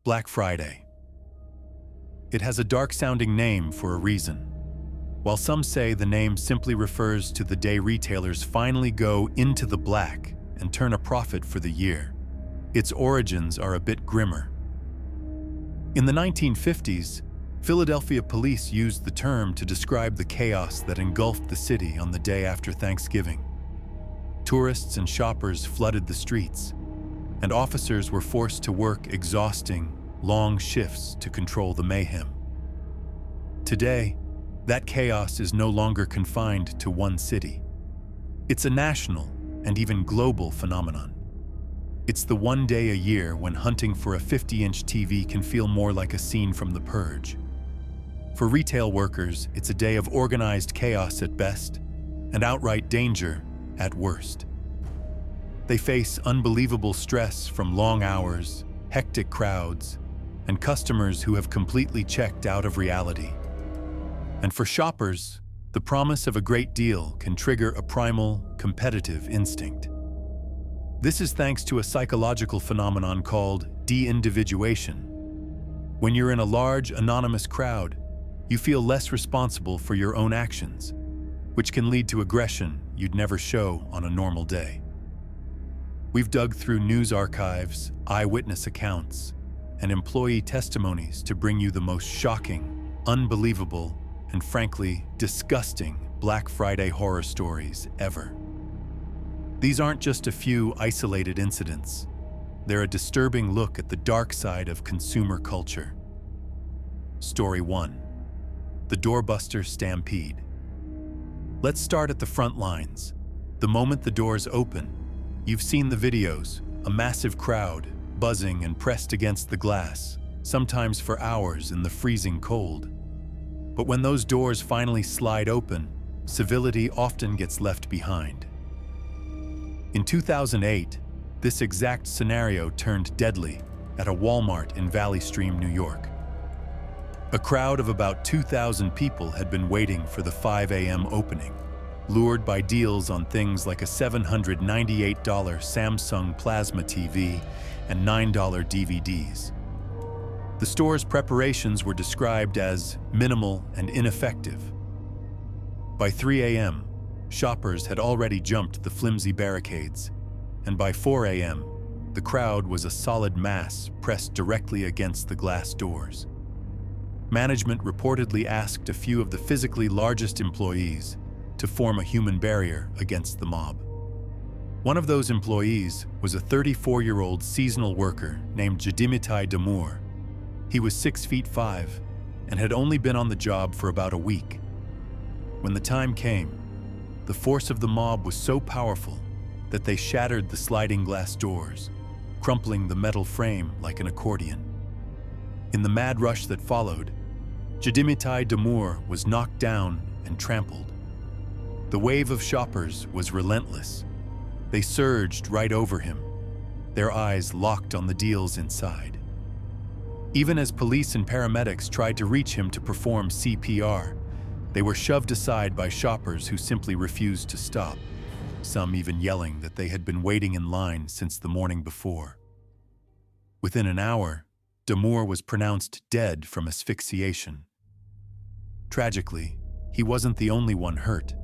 Black Friday. It has a dark-sounding name for a reason. While some say the name simply refers to the day retailers finally go into the black and turn a profit for the year, its origins are a bit grimmer. In the 1950s, Philadelphia police used the term to describe the chaos that engulfed the city on the day after Thanksgiving. Tourists and shoppers flooded the streets, and officers were forced to work exhausting, long shifts to control the mayhem. Today, that chaos is no longer confined to one city. It's a national and even global phenomenon. It's the one day a year when hunting for a 50-inch TV can feel more like a scene from The Purge. For retail workers, it's a day of organized chaos at best and outright danger at worst. They face unbelievable stress from long hours, hectic crowds, and customers who have completely checked out of reality. And for shoppers, the promise of a great deal can trigger a primal, competitive instinct. This is thanks to a psychological phenomenon called de-individuation. When you're in a large, anonymous crowd, you feel less responsible for your own actions, which can lead to aggression you'd never show on a normal day. We've dug through news archives, eyewitness accounts, and employee testimonies to bring you the most shocking, unbelievable, and frankly, disgusting Black Friday horror stories ever. These aren't just a few isolated incidents. They're a disturbing look at the dark side of consumer culture. Story 1. The Doorbuster Stampede. Let's start at the front lines. The moment the doors open, you've seen the videos, a massive crowd, buzzing and pressed against the glass, sometimes for hours in the freezing cold. But when those doors finally slide open, civility often gets left behind. In 2008, this exact scenario turned deadly at a Walmart in Valley Stream, New York. A crowd of about 2,000 people had been waiting for the 5 a.m. opening, lured by deals on things like a $798 Samsung Plasma TV and $9 DVDs. The store's preparations were described as minimal and ineffective. By 3 a.m., shoppers had already jumped the flimsy barricades, and by 4 a.m., the crowd was a solid mass pressed directly against the glass doors. Management reportedly asked a few of the physically largest employees to form a human barrier against the mob. One of those employees was a 34-year-old seasonal worker named Jadimitai Damour. He was 6'5" and had only been on the job for about a week. When the time came, the force of the mob was so powerful that they shattered the sliding glass doors, crumpling the metal frame like an accordion. In the mad rush that followed, Jadimitai Damour was knocked down and trampled. The wave of shoppers was relentless. They surged right over him, their eyes locked on the deals inside. Even as police and paramedics tried to reach him to perform CPR, they were shoved aside by shoppers who simply refused to stop, some even yelling that they had been waiting in line since the morning before. Within an hour, Damour was pronounced dead from asphyxiation. Tragically, he wasn't the only one hurt.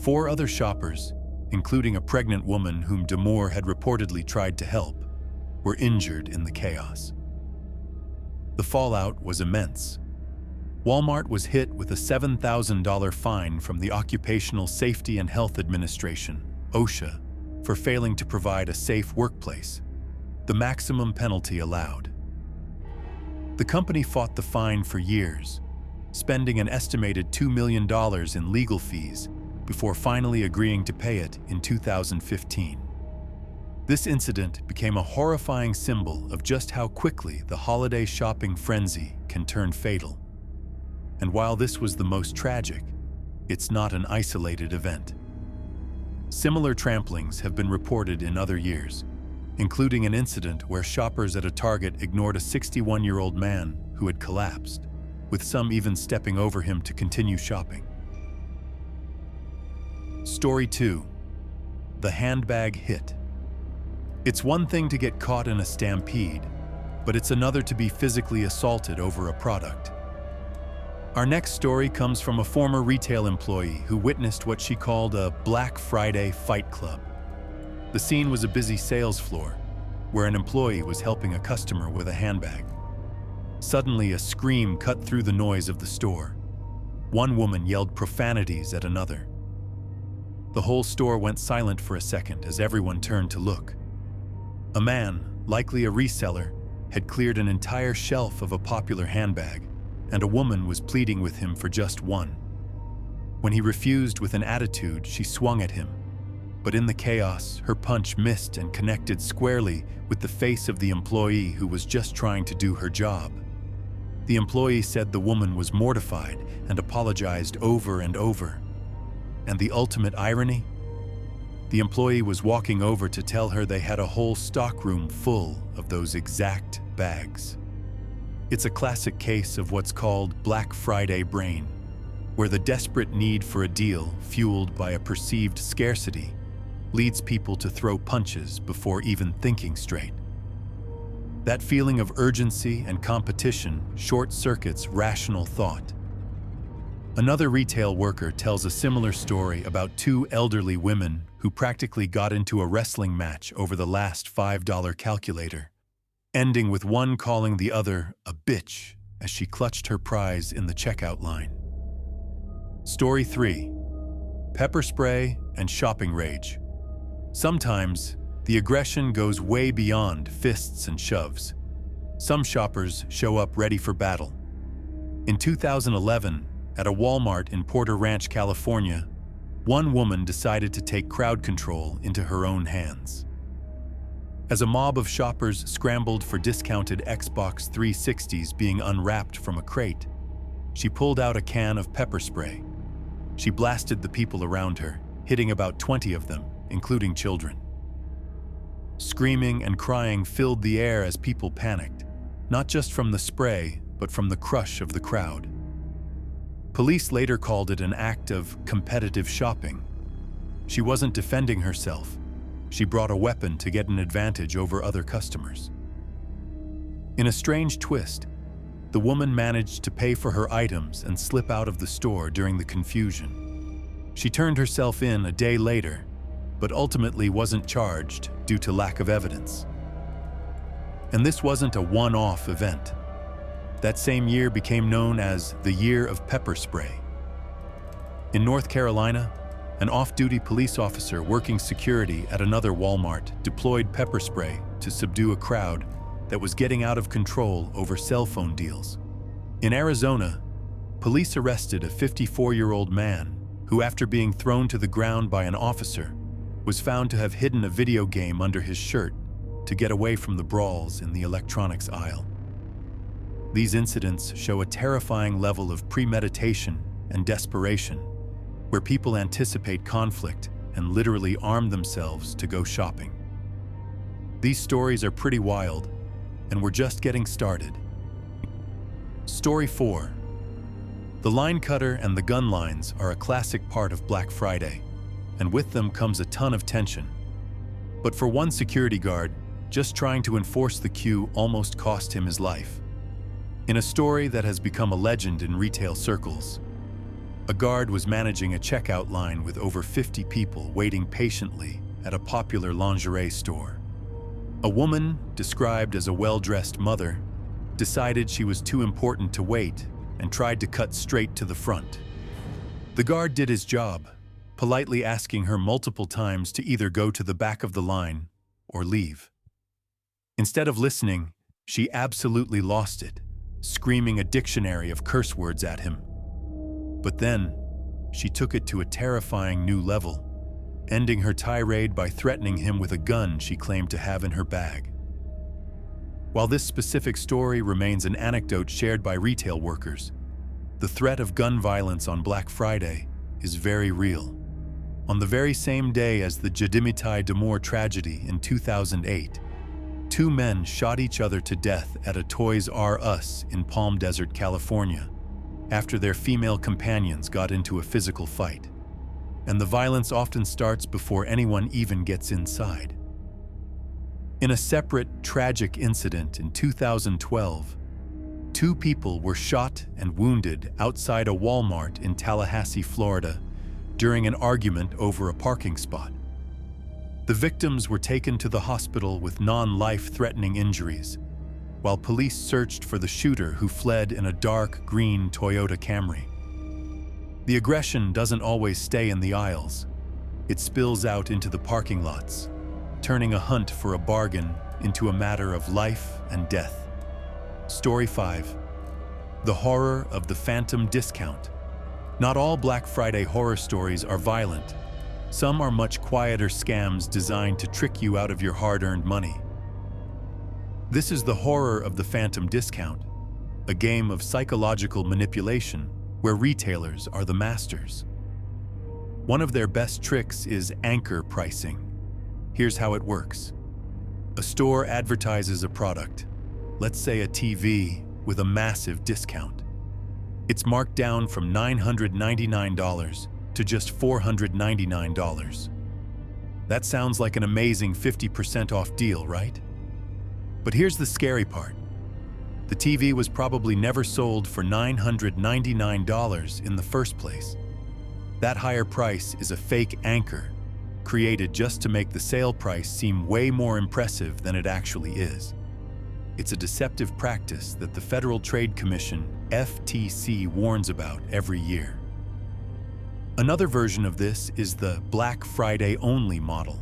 4 other shoppers, including a pregnant woman whom Damour had reportedly tried to help, were injured in the chaos. The fallout was immense. Walmart was hit with a $7,000 fine from the Occupational Safety and Health Administration, OSHA, for failing to provide a safe workplace, the maximum penalty allowed. The company fought the fine for years, spending an estimated $2 million in legal fees before finally agreeing to pay it in 2015. This incident became a horrifying symbol of just how quickly the holiday shopping frenzy can turn fatal. And while this was the most tragic, it's not an isolated event. Similar tramplings have been reported in other years, including an incident where shoppers at a Target ignored a 61-year-old man who had collapsed, with some even stepping over him to continue shopping. Story 2. The Handbag Hit. It's one thing to get caught in a stampede, but it's another to be physically assaulted over a product. Our next story comes from a former retail employee who witnessed what she called a Black Friday fight club. The scene was a busy sales floor, where an employee was helping a customer with a handbag. Suddenly, a scream cut through the noise of the store. One woman yelled profanities at another. The whole store went silent for a second as everyone turned to look. A man, likely a reseller, had cleared an entire shelf of a popular handbag, and a woman was pleading with him for just one. When he refused with an attitude, she swung at him. But in the chaos, her punch missed and connected squarely with the face of the employee who was just trying to do her job. The employee said the woman was mortified and apologized over and over. And the ultimate irony? The employee was walking over to tell her they had a whole stockroom full of those exact bags. It's a classic case of what's called Black Friday brain, where the desperate need for a deal fueled by a perceived scarcity leads people to throw punches before even thinking straight. That feeling of urgency and competition short-circuits rational thought. Another retail worker tells a similar story about two elderly women who practically got into a wrestling match over the last $5 calculator, ending with one calling the other a bitch as she clutched her prize in the checkout line. Story 3. Pepper spray and shopping rage. Sometimes, the aggression goes way beyond fists and shoves. Some shoppers show up ready for battle. In 2011, at a Walmart in Porter Ranch, California, one woman decided to take crowd control into her own hands. As a mob of shoppers scrambled for discounted Xbox 360s being unwrapped from a crate, she pulled out a can of pepper spray. She blasted the people around her, hitting about 20 of them, including children. Screaming and crying filled the air as people panicked, not just from the spray, but from the crush of the crowd. Police later called it an act of competitive shopping. She wasn't defending herself. She brought a weapon to get an advantage over other customers. In a strange twist, the woman managed to pay for her items and slip out of the store during the confusion. She turned herself in a day later, but ultimately wasn't charged due to lack of evidence. And this wasn't a one-off event. That same year became known as the Year of Pepper Spray. In North Carolina, an off-duty police officer working security at another Walmart deployed pepper spray to subdue a crowd that was getting out of control over cell phone deals. In Arizona, police arrested a 54-year-old man who, after being thrown to the ground by an officer, was found to have hidden a video game under his shirt to get away from the brawls in the electronics aisle. These incidents show a terrifying level of premeditation and desperation, where people anticipate conflict and literally arm themselves to go shopping. These stories are pretty wild, and we're just getting started. Story 4. The line cutter and the gun lines are a classic part of Black Friday, and with them comes a ton of tension. But for one security guard, just trying to enforce the queue almost cost him his life. In a story that has become a legend in retail circles, a guard was managing a checkout line with over 50 people waiting patiently at a popular lingerie store. A woman, described as a well-dressed mother, decided she was too important to wait and tried to cut straight to the front. The guard did his job, politely asking her multiple times to either go to the back of the line or leave. Instead of listening, she absolutely lost it, screaming a dictionary of curse words at him. But then, she took it to a terrifying new level, ending her tirade by threatening him with a gun she claimed to have in her bag. While this specific story remains an anecdote shared by retail workers, the threat of gun violence on Black Friday is very real. On the very same day as the Jadimitai Damor tragedy in 2008, two men shot each other to death at a Toys R Us in Palm Desert, California, after their female companions got into a physical fight. And the violence often starts before anyone even gets inside. In a separate, tragic incident in 2012, 2 people were shot and wounded outside a Walmart in Tallahassee, Florida, during an argument over a parking spot. The victims were taken to the hospital with non-life-threatening injuries, while police searched for the shooter who fled in a dark green Toyota Camry. The aggression doesn't always stay in the aisles. It spills out into the parking lots, turning a hunt for a bargain into a matter of life and death. Story 5. The horror of the phantom discount. Not all Black Friday horror stories are violent. Some are much quieter scams designed to trick you out of your hard-earned money. This is the horror of the phantom discount, a game of psychological manipulation where retailers are the masters. One of their best tricks is anchor pricing. Here's how it works. A store advertises a product, let's say a TV, with a massive discount. It's marked down from $999 to just $499. That sounds like an amazing 50% off deal, right? But here's the scary part. The TV was probably never sold for $999 in the first place. That higher price is a fake anchor, created just to make the sale price seem way more impressive than it actually is. It's a deceptive practice that the Federal Trade Commission, FTC, warns about every year. Another version of this is the Black Friday only model.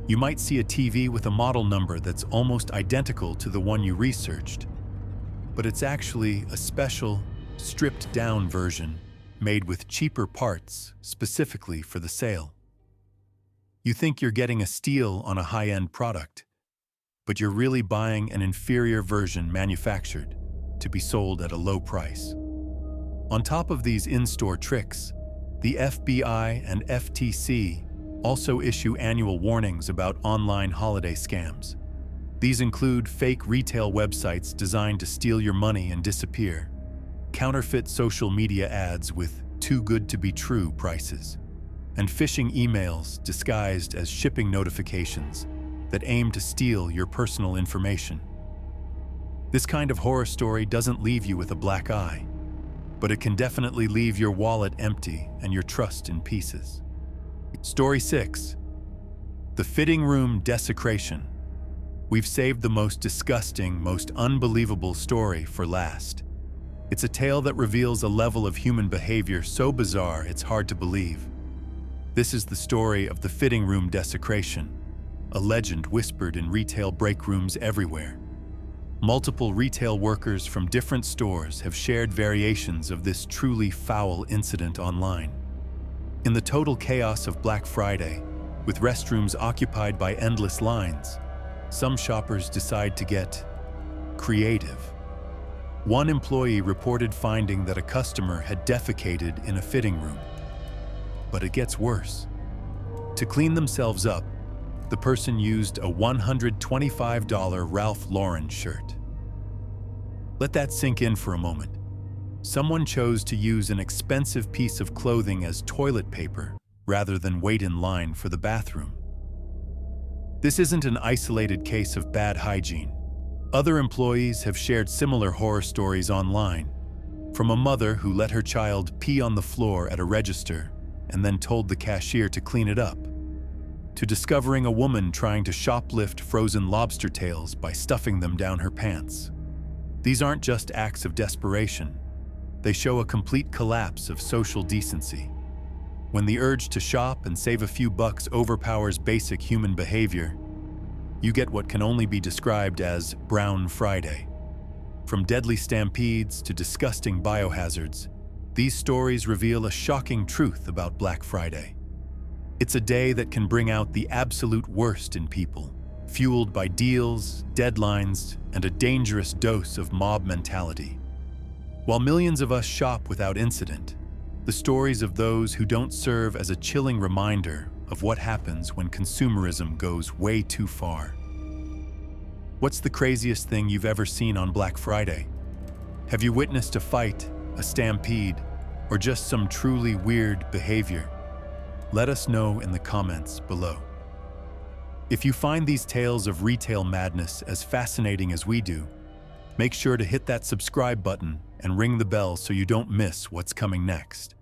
You might see a TV with a model number that's almost identical to the one you researched, but it's actually a special, stripped-down version made with cheaper parts specifically for the sale. You think you're getting a steal on a high-end product, but you're really buying an inferior version manufactured to be sold at a low price. On top of these in-store tricks, the FBI and FTC also issue annual warnings about online holiday scams. These include fake retail websites designed to steal your money and disappear, counterfeit social media ads with too good to be true prices, and phishing emails disguised as shipping notifications that aim to steal your personal information. This kind of horror story doesn't leave you with a black eye, but it can definitely leave your wallet empty and your trust in pieces. Story 6. The fitting room desecration. We've saved the most disgusting, most unbelievable story for last. It's a tale that reveals a level of human behavior so bizarre it's hard to believe. This is the story of the fitting room desecration, a legend whispered in retail break rooms everywhere. Multiple retail workers from different stores have shared variations of this truly foul incident online. In the total chaos of Black Friday, with restrooms occupied by endless lines, some shoppers decide to get creative. One employee reported finding that a customer had defecated in a fitting room. But it gets worse. To clean themselves up, the person used a $125 Ralph Lauren shirt. Let that sink in for a moment. Someone chose to use an expensive piece of clothing as toilet paper rather than wait in line for the bathroom. This isn't an isolated case of bad hygiene. Other employees have shared similar horror stories online, from a mother who let her child pee on the floor at a register and then told the cashier to clean it up, to discovering a woman trying to shoplift frozen lobster tails by stuffing them down her pants. These aren't just acts of desperation. They show a complete collapse of social decency. When the urge to shop and save a few bucks overpowers basic human behavior, you get what can only be described as Brown Friday. From deadly stampedes to disgusting biohazards, these stories reveal a shocking truth about Black Friday. It's a day that can bring out the absolute worst in people, fueled by deals, deadlines, and a dangerous dose of mob mentality. While millions of us shop without incident, the stories of those who don't serve as a chilling reminder of what happens when consumerism goes way too far. What's the craziest thing you've ever seen on Black Friday? Have you witnessed a fight, a stampede, or just some truly weird behavior? Let us know in the comments below. If you find these tales of retail madness as fascinating as we do, make sure to hit that subscribe button and ring the bell so you don't miss what's coming next.